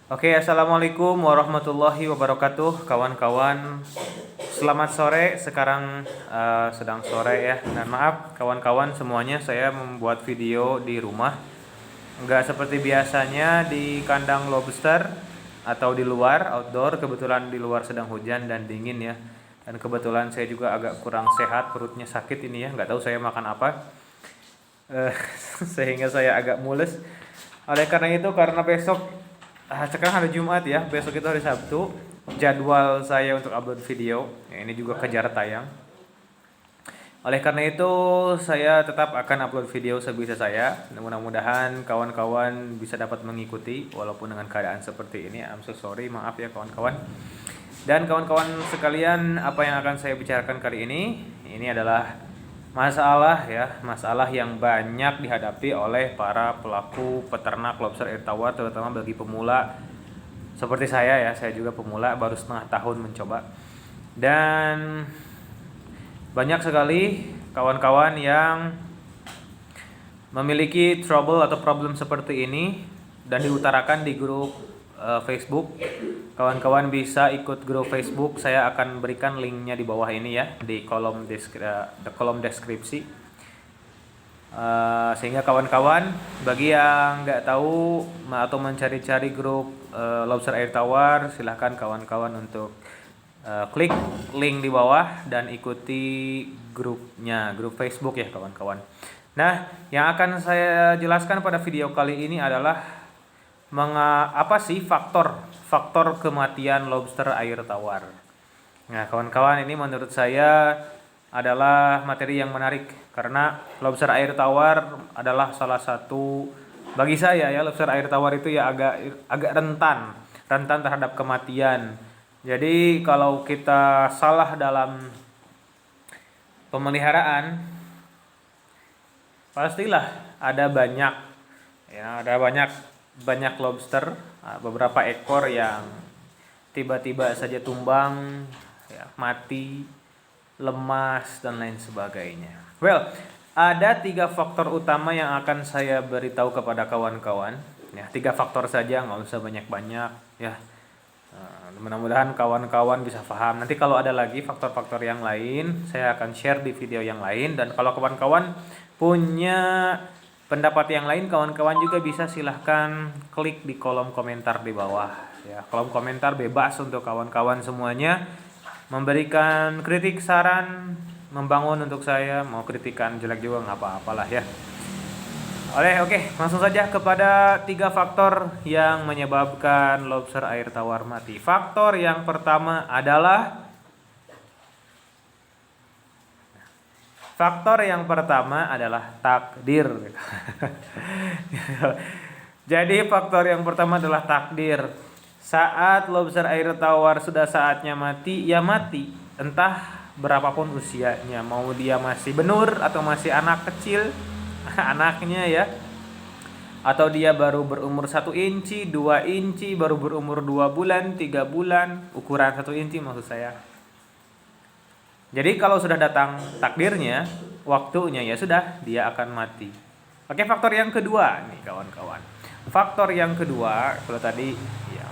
Oke, assalamualaikum warahmatullahi wabarakatuh, kawan-kawan. Selamat sore. Sekarang sedang sore ya. Dan maaf, kawan-kawan semuanya, saya membuat video di rumah. Nggak seperti biasanya di kandang lobster atau di luar outdoor. Kebetulan di luar sedang hujan dan dingin ya. Dan kebetulan saya juga agak kurang sehat, perutnya sakit ini ya. Nggak tahu saya makan apa. Eh, Sehingga saya agak mules. Oleh karena itu, karena besok sekarang hari Jumat ya, besok itu hari Sabtu. Jadwal saya untuk upload video ya, ini juga kejar tayang. Oleh karena itu, saya tetap akan upload video sebisa saya. Mudah-mudahan kawan-kawan bisa dapat mengikuti walaupun dengan keadaan seperti ini. I'm so sorry, maaf ya kawan-kawan. Dan kawan-kawan sekalian, apa yang akan saya bicarakan kali ini adalah masalah yang banyak dihadapi oleh para pelaku peternak lobster air tawar, terutama bagi pemula seperti saya ya. Saya juga pemula, baru setengah tahun mencoba. Dan banyak sekali kawan-kawan yang memiliki trouble atau problem seperti ini dan diutarakan di grup Facebook. Kawan-kawan bisa ikut grup Facebook, saya akan berikan linknya di bawah ini ya, di kolom deskripsi. Sehingga kawan-kawan bagi yang nggak tahu atau mencari-cari grup lobster air tawar, silahkan kawan-kawan untuk klik link di bawah dan ikuti grupnya, grup Facebook ya kawan-kawan. Nah, yang akan saya jelaskan pada video kali ini adalah apa sih faktor kematian lobster air tawar. Nah, kawan-kawan, ini menurut saya adalah materi yang menarik karena lobster air tawar adalah salah satu, bagi saya ya, lobster air tawar itu ya agak rentan terhadap kematian. Jadi kalau kita salah dalam pemeliharaan, pastilah ada banyak lobster, beberapa ekor yang tiba-tiba saja tumbang, ya, mati, lemas dan lain sebagainya. Well, ada 3 faktor utama yang akan saya beritahu kepada kawan-kawan. Ya, 3 faktor saja, nggak usah banyak-banyak ya. Mudah-mudahan kawan-kawan bisa paham. Nanti kalau ada lagi faktor-faktor yang lain, saya akan share di video yang lain. Dan kalau kawan-kawan punya pendapat yang lain, kawan-kawan juga bisa silahkan klik di kolom komentar di bawah ya. Kolom komentar bebas untuk kawan-kawan semuanya memberikan kritik, saran, membangun untuk saya. Mau kritikan jelek juga nggak apa-apalah ya. Oke, langsung saja kepada 3 faktor yang menyebabkan lobster air tawar mati. Faktor yang pertama adalah takdir. Jadi faktor yang pertama adalah takdir. Saat lobster air tawar sudah saatnya mati, ya mati. Entah berapapun usianya, mau dia masih benur atau masih anak kecil, anaknya ya, atau dia baru berumur 1 inci, 2 inci, baru berumur 2 bulan, 3 bulan, ukuran 1 inci maksud saya. Jadi kalau sudah datang takdirnya, waktunya, ya sudah, dia akan mati. Oke, faktor yang kedua nih kawan-kawan. Faktor yang kedua, kalau tadi ya,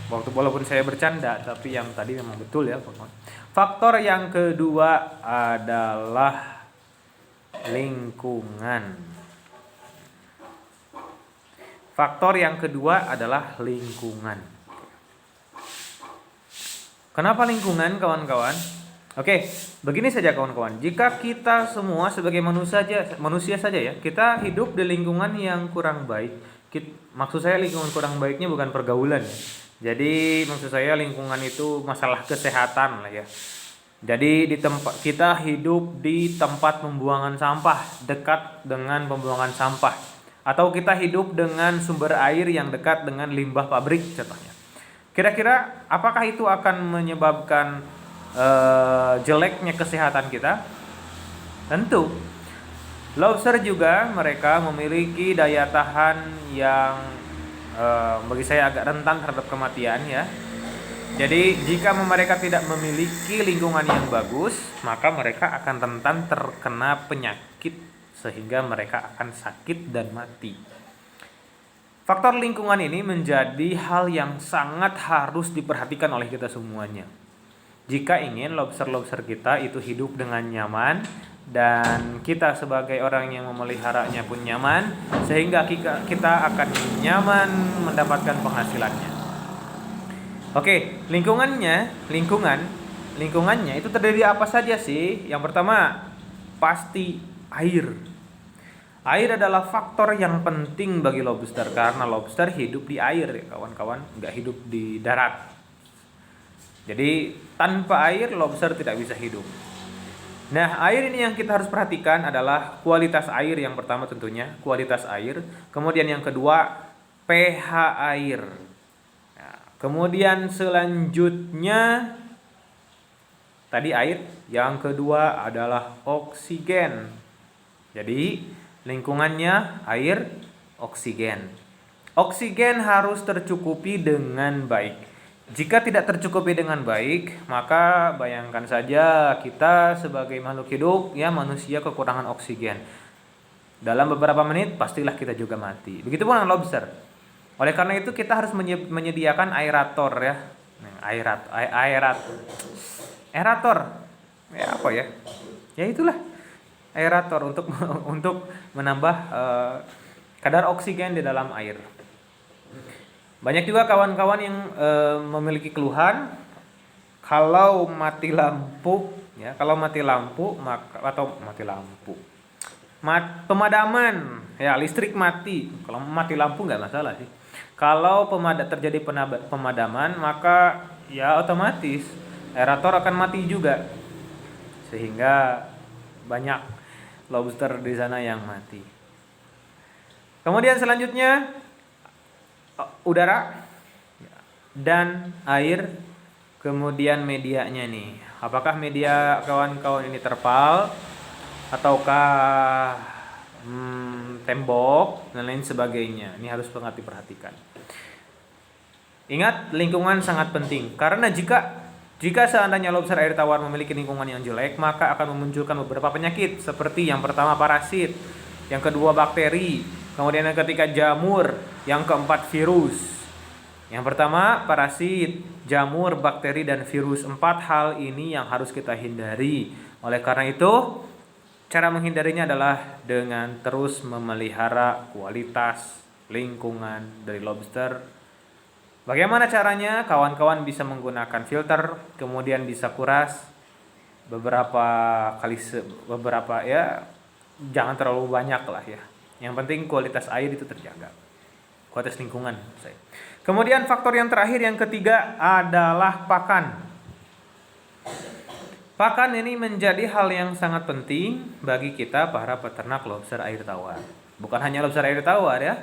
walaupun saya bercanda, tapi yang tadi memang betul ya kawan-kawan. Faktor yang kedua adalah lingkungan. Faktor yang kedua adalah lingkungan. Kenapa lingkungan, kawan-kawan? Oke, begini saja kawan-kawan. Jika kita semua sebagai manusia saja ya, kita hidup di lingkungan yang kurang baik. Maksud saya lingkungan kurang baiknya bukan pergaulan ya. Jadi maksud saya lingkungan itu masalah kesehatan lah ya. Jadi kita hidup di tempat pembuangan sampah, dekat dengan pembuangan sampah, atau kita hidup dengan sumber air yang dekat dengan limbah pabrik contohnya. Kira-kira apakah itu akan menyebabkan jeleknya kesehatan kita? Tentu. Lobster juga mereka memiliki daya tahan yang bagi saya agak rentan terhadap kematian ya. Jadi jika mereka tidak memiliki lingkungan yang bagus, maka mereka akan rentan terkena penyakit sehingga mereka akan sakit dan mati. Faktor lingkungan ini menjadi hal yang sangat harus diperhatikan oleh kita semuanya. Jika ingin lobster-lobster kita itu hidup dengan nyaman dan kita sebagai orang yang memeliharanya pun nyaman, sehingga kita akan nyaman mendapatkan penghasilannya. Oke, lingkungannya itu terdiri apa saja sih? Yang pertama, pasti air. Air adalah faktor yang penting bagi lobster karena lobster hidup di air ya kawan-kawan, nggak hidup di darat. Jadi tanpa air lobster tidak bisa hidup. Nah, air ini yang kita harus perhatikan adalah kualitas air yang pertama tentunya, kualitas air. Kemudian yang kedua, pH air. Nah, kemudian selanjutnya tadi air, yang kedua adalah oksigen. Jadi lingkungannya air, oksigen. Oksigen harus tercukupi dengan baik. Jika tidak tercukupi dengan baik, maka bayangkan saja kita sebagai makhluk hidup, ya manusia kekurangan oksigen. Dalam beberapa menit pastilah kita juga mati. Begitupun dengan lobster. Oleh karena itu kita harus menyediakan aerator ya. Aerator. Ya apa ya? Ya itulah aerator untuk menambah kadar oksigen di dalam air. Banyak juga kawan-kawan yang memiliki keluhan kalau mati lampu, ya kalau mati lampu pemadaman, ya listrik mati. Kalau mati lampu nggak masalah sih. Kalau terjadi pemadaman, maka ya otomatis aerator akan mati juga, sehingga banyak lobster di sana yang mati. Kemudian selanjutnya udara dan air, kemudian medianya nih. Apakah media kawan-kawan ini terpal ataukah tembok dan lain sebagainya. Ini harus diperhatikan. Ingat, lingkungan sangat penting karena jika seandainya lobster air tawar memiliki lingkungan yang jelek, maka akan memunculkan beberapa penyakit seperti yang pertama parasit, yang kedua bakteri, kemudian yang ketiga jamur, yang keempat virus. Yang pertama parasit, jamur, bakteri, dan virus. 4 hal ini yang harus kita hindari. Oleh karena itu, cara menghindarinya adalah dengan terus memelihara kualitas lingkungan dari lobster. Bagaimana caranya? Kawan-kawan bisa menggunakan filter, kemudian bisa kuras beberapa ya, jangan terlalu banyak lah ya. Yang penting kualitas air itu terjaga. Kualitas lingkungan. Kemudian faktor yang terakhir, yang ketiga adalah pakan. Pakan ini menjadi hal yang sangat penting bagi kita para peternak lobster air tawar. Bukan hanya lobster air tawar ya.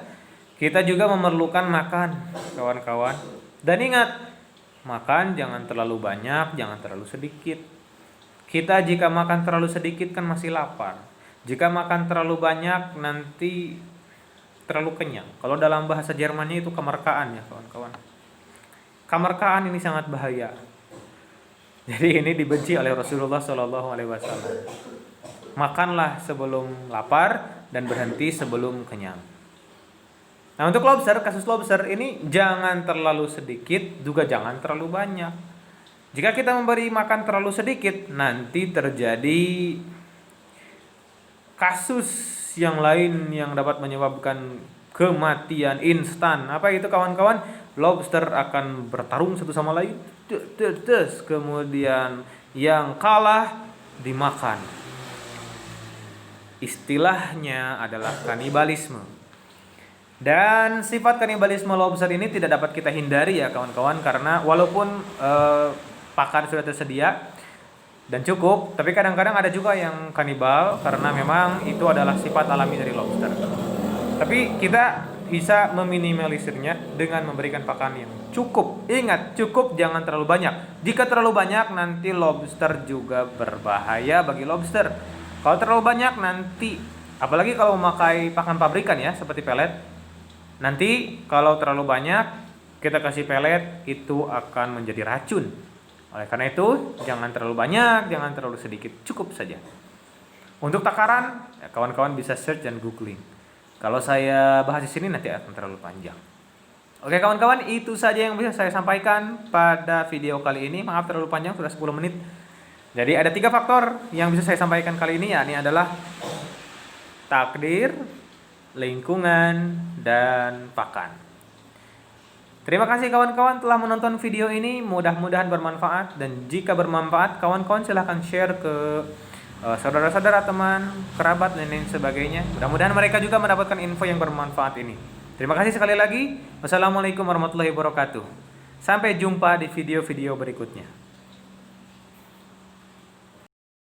Kita juga memerlukan makan, kawan-kawan. Dan ingat, makan jangan terlalu banyak, jangan terlalu sedikit. Kita jika makan terlalu sedikit kan masih lapar. Jika makan terlalu banyak nanti terlalu kenyang. Kalau dalam bahasa Jermannya itu kemerkaan ya kawan-kawan. Kemerkaan ini sangat bahaya. Jadi ini dibenci oleh Rasulullah SAW. Makanlah sebelum lapar dan berhenti sebelum kenyang. Nah untuk lobster, kasus lobster ini jangan terlalu sedikit, juga jangan terlalu banyak. Jika kita memberi makan terlalu sedikit, nanti terjadi kasus yang lain yang dapat menyebabkan kematian instan. Apa itu kawan-kawan? Lobster akan bertarung satu sama lain, kemudian yang kalah dimakan. Istilahnya adalah kanibalisme. Dan sifat kanibalisme lobster ini tidak dapat kita hindari ya kawan-kawan, karena walaupun pakan sudah tersedia dan cukup, tapi kadang-kadang ada juga yang kanibal karena memang itu adalah sifat alami dari lobster. Tapi kita bisa meminimalisirnya dengan memberikan pakan yang cukup. Ingat, cukup, jangan terlalu banyak. Jika terlalu banyak nanti lobster juga berbahaya bagi lobster. Kalau terlalu banyak nanti, apalagi kalau memakai pakan pabrikan ya seperti pelet, nanti kalau terlalu banyak kita kasih pelet itu akan menjadi racun. Oleh karena itu, jangan terlalu banyak, jangan terlalu sedikit, cukup saja. Untuk takaran, ya, kawan-kawan bisa search dan googling. Kalau saya bahas di sini nanti akan terlalu panjang. Oke kawan-kawan, itu saja yang bisa saya sampaikan pada video kali ini. Maaf terlalu panjang, sudah 10 menit. Jadi ada 3 faktor yang bisa saya sampaikan kali ini, yakni adalah takdir, lingkungan, dan pakan. Terima kasih kawan-kawan telah menonton video ini, mudah-mudahan bermanfaat. Dan jika bermanfaat, kawan-kawan silahkan share ke saudara-saudara, teman, kerabat, dan lain sebagainya. Mudah-mudahan mereka juga mendapatkan info yang bermanfaat ini. Terima kasih sekali lagi. Wassalamualaikum warahmatullahi wabarakatuh. Sampai jumpa di video-video berikutnya.